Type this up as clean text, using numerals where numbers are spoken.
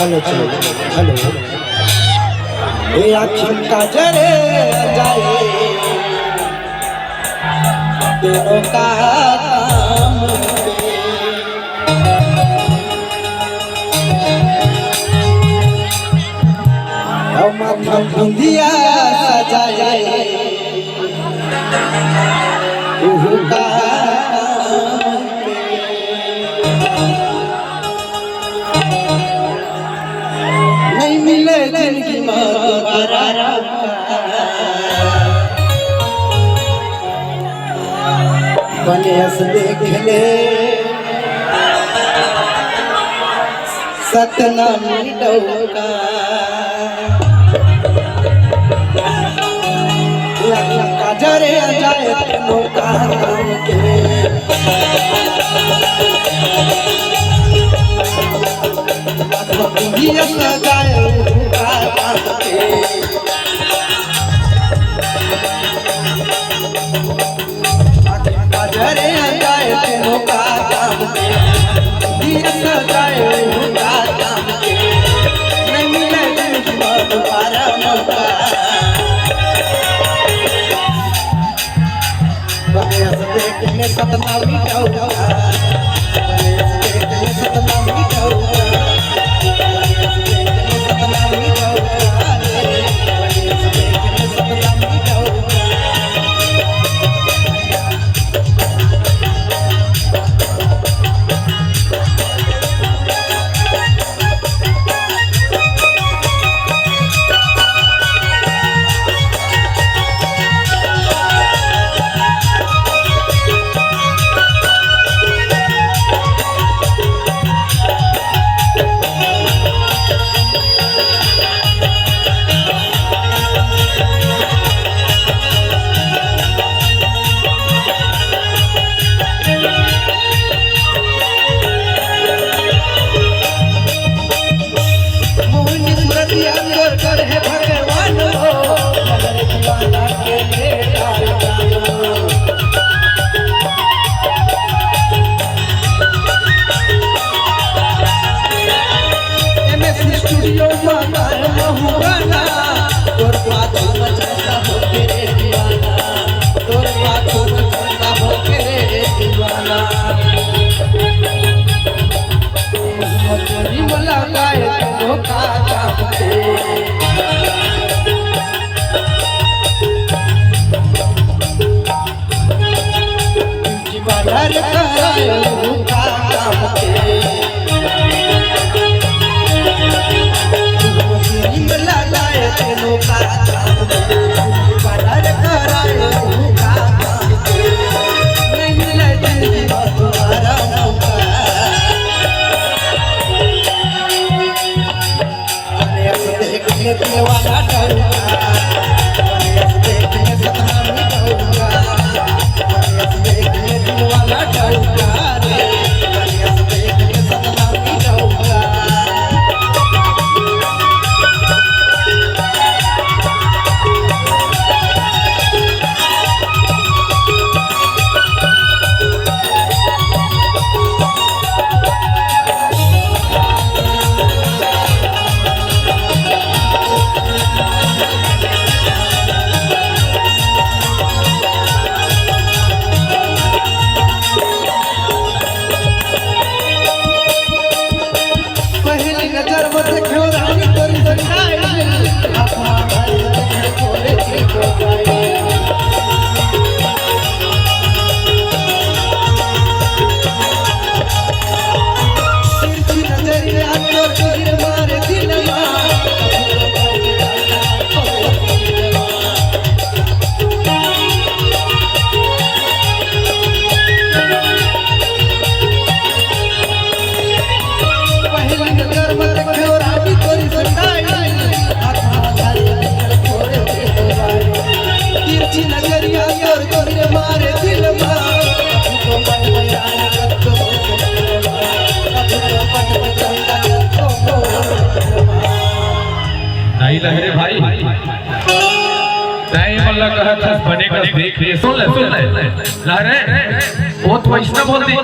hello hello ये आँखों का जरे जाए दिलों का काम माथा बुंदिया सजाए का नहीं मिले जिंदगी में दोबारा बनेस देख ले सतनाम डौका जरे जाए नौका के ये सजाए जरे जाए नौका ये सजाए नहीं मिले दोबारा मौका देखने सतना मिटाऊंगा देखने सतना मिटाऊंगा सतना मिटाऊंगा देखने सतना मिटाऊंगा लहरे भाई नहीं मल्ला कहा था बने का देख लिए सुन ले लहरे वो तो वैष्णव बोल दी